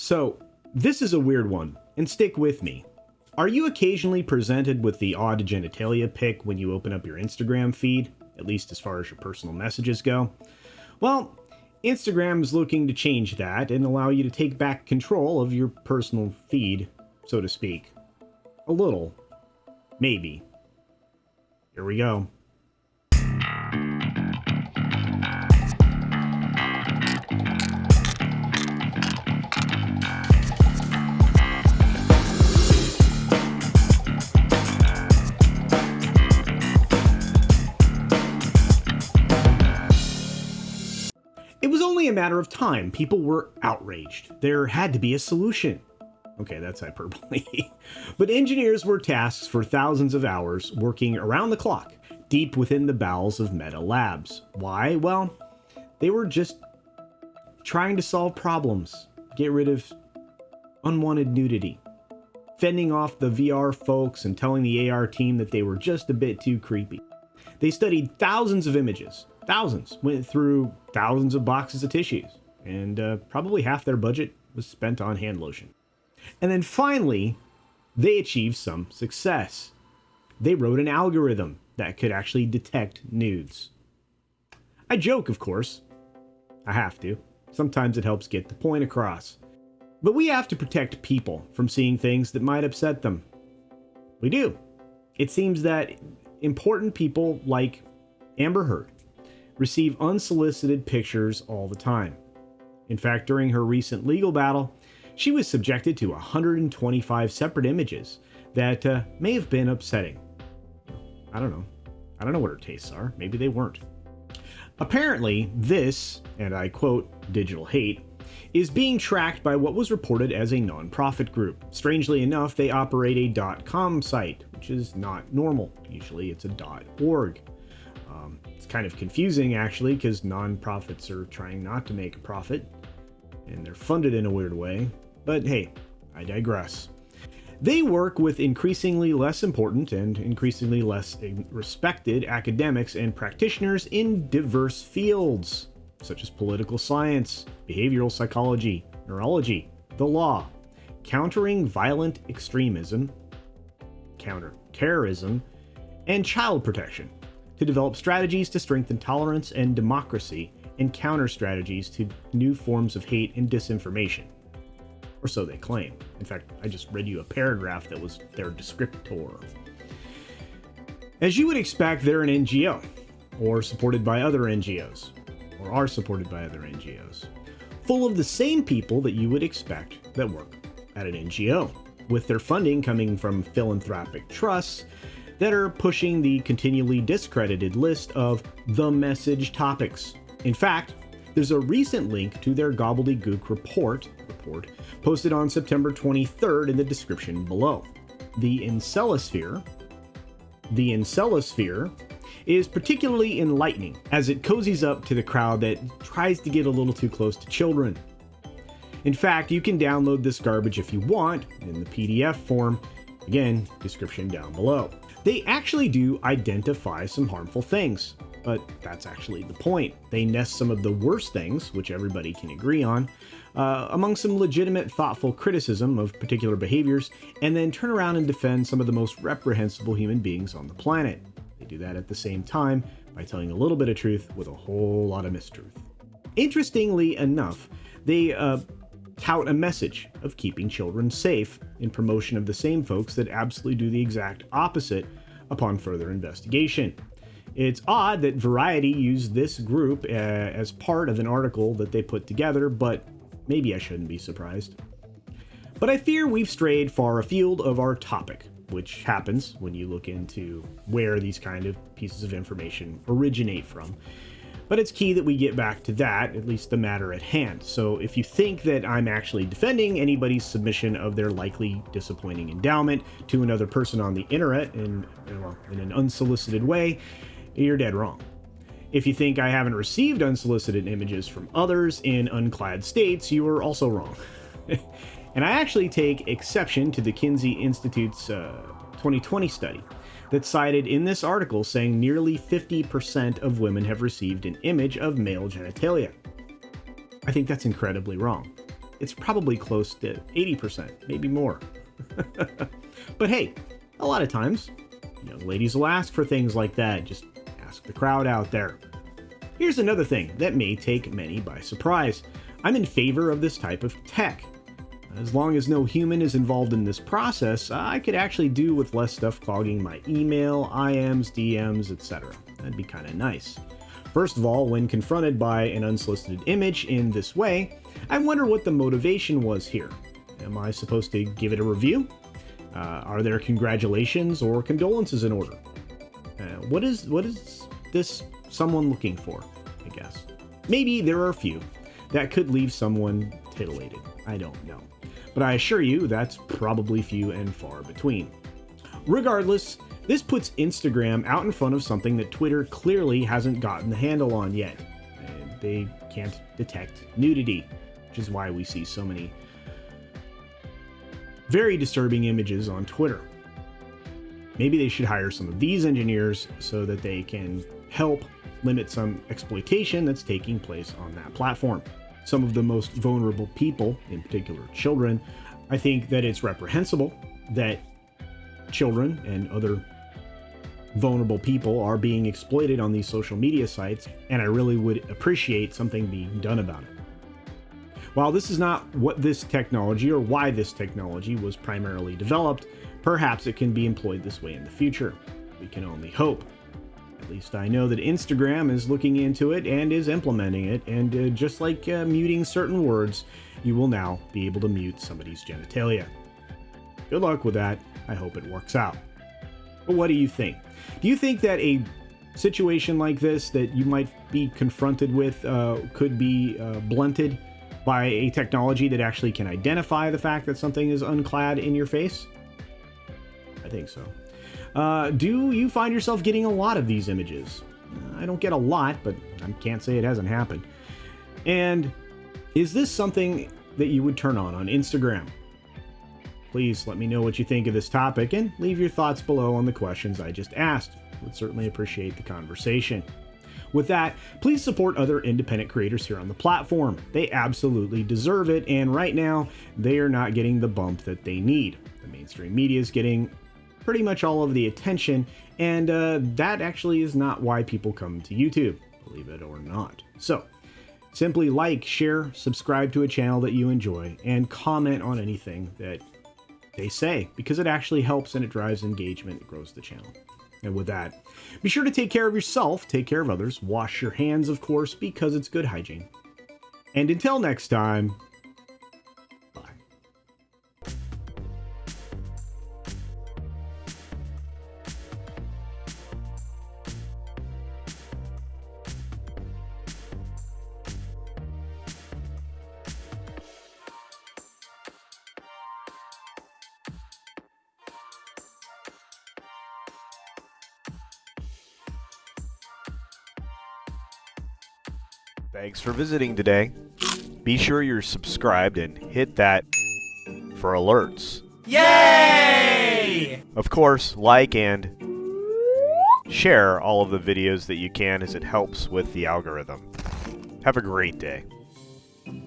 So, this is a weird one, and stick with me. Are you occasionally presented with the odd genitalia pic when you open up your Instagram feed, at least as far as your personal messages go? Well, Instagram is looking to change that and allow you to take back control of your personal feed, so to speak. A little. Maybe. Here we go. It was only a matter of time. People were outraged. There had to be a solution. Okay, that's hyperbole. But engineers were tasked for thousands of hours working around the clock, deep within the bowels of Meta Labs. Why? Well, they were just trying to solve problems, get rid of unwanted nudity, fending off the VR folks and telling the AR team that they were just a bit too creepy. They studied thousands of images. Thousands. Went through thousands of boxes of tissues. And probably half their budget was spent on hand lotion. And then finally, they achieved some success. They wrote an algorithm that could actually detect nudes. I joke, of course. I have to. Sometimes it helps get the point across. But we have to protect people from seeing things that might upset them. We do. It seems that important people like Amber Heard receive unsolicited pictures all the time. In fact, during her recent legal battle, she was subjected to 125 separate images that may have been upsetting. I don't know. I don't know what her tastes are. Maybe they weren't. Apparently, this, and I quote, digital hate, is being tracked by what was reported as a nonprofit group. Strangely enough, they operate a .com site, which is not normal. Usually it's a .org. It's kind of confusing, actually, because nonprofits are trying not to make a profit, and they're funded in a weird way. But hey, I digress. They work with increasingly less important and increasingly less respected academics and practitioners in diverse fields, such as political science, behavioral psychology, neurology, the law, countering violent extremism, counter-terrorism, and child protection, to develop strategies to strengthen tolerance and democracy and counter strategies to new forms of hate and disinformation. Or so they claim. In fact, I just read you a paragraph that was their descriptor. As you would expect, they're an NGO, or supported by other NGOs, or are supported by other NGOs, full of the same people that you would expect that work at an NGO, with their funding coming from philanthropic trusts that are pushing the continually discredited list of the message topics. In fact, there's a recent link to their gobbledygook report posted on September 23rd in the description below. The Incelosphere is particularly enlightening as it cozies up to the crowd that tries to get a little too close to children. In fact, you can download this garbage if you want in the PDF form. Again, description down below. They actually do identify some harmful things, but that's actually the point. They nest some of the worst things, which everybody can agree on, among some legitimate, thoughtful criticism of particular behaviors, and then turn around and defend some of the most reprehensible human beings on the planet. They do that at the same time by telling a little bit of truth with a whole lot of mistruth. Interestingly enough, they tout a message of keeping children safe in promotion of the same folks that absolutely do the exact opposite upon further investigation. It's odd that Variety used this group as part of an article that they put together, but maybe I shouldn't be surprised. But I fear we've strayed far afield of our topic, which happens when you look into where these kind of pieces of information originate from. But it's key that we get back to that, at least the matter at hand. So if you think that I'm actually defending anybody's submission of their likely disappointing endowment to another person on the internet in an unsolicited way, you're dead wrong. If you think I haven't received unsolicited images from others in unclad states, you are also wrong. And I actually take exception to the Kinsey Institute's 2020 study that cited in this article saying nearly 50% of women have received an image of male genitalia. I think that's incredibly wrong. it's probably close to 80%, maybe more. But hey, a lot of times, young ladies will ask for things like that. Just ask the crowd out there. Here's another thing that may take many by surprise. I'm in favor of this type of tech. As long as no human is involved in this process, I could actually do with less stuff clogging my email, IMs, DMs, etc. That'd be kind of nice. First of all, when confronted by an unsolicited image in this way, I wonder what the motivation was here. Am I supposed to give it a review? Are there congratulations or condolences in order? What is this someone looking for, I guess? Maybe there are a few that could leave someone titillated. I don't know. But I assure you that's probably few and far between. Regardless, this puts Instagram out in front of something that Twitter clearly hasn't gotten the handle on yet. They can't detect nudity, which is why we see so many very disturbing images on Twitter. Maybe they should hire some of these engineers so that they can help limit some exploitation that's taking place on that platform. Some of the most vulnerable people, in particular children, I think that it's reprehensible that children and other vulnerable people are being exploited on these social media sites, and I really would appreciate something being done about it. While this is not what this technology or why this technology was primarily developed, perhaps it can be employed this way in the future. We can only hope. At least I know that Instagram is looking into it and is implementing it, and just like muting certain words, you will now be able to mute somebody's genitalia. Good luck with that. I hope it works out. But what do you think? Do you think that a situation like this that you might be confronted with could be blunted by a technology that actually can identify the fact that something is unclad in your face? I think so. Do you find yourself getting a lot of these images? I don't get a lot, but I can't say it hasn't happened. And is this something that you would turn on Instagram? Please let me know what you think of this topic and leave your thoughts below on the questions I just asked. Would certainly appreciate the conversation. With that, please support other independent creators here on the platform. They absolutely deserve it, and right now, they are not getting the bump that they need. The mainstream media is getting pretty much all of the attention, and that actually is not why people come to YouTube, believe it or not. So, simply like, share, subscribe to a channel that you enjoy, and comment on anything that they say, because it actually helps and it drives engagement, it grows the channel. And with that, be sure to take care of yourself, take care of others, wash your hands, of course, because it's good hygiene. And until next time, bye. Thanks for visiting today. Be sure you're subscribed and hit that for alerts. Yay! Of course, like and share all of the videos that you can, as it helps with the algorithm. Have a great day.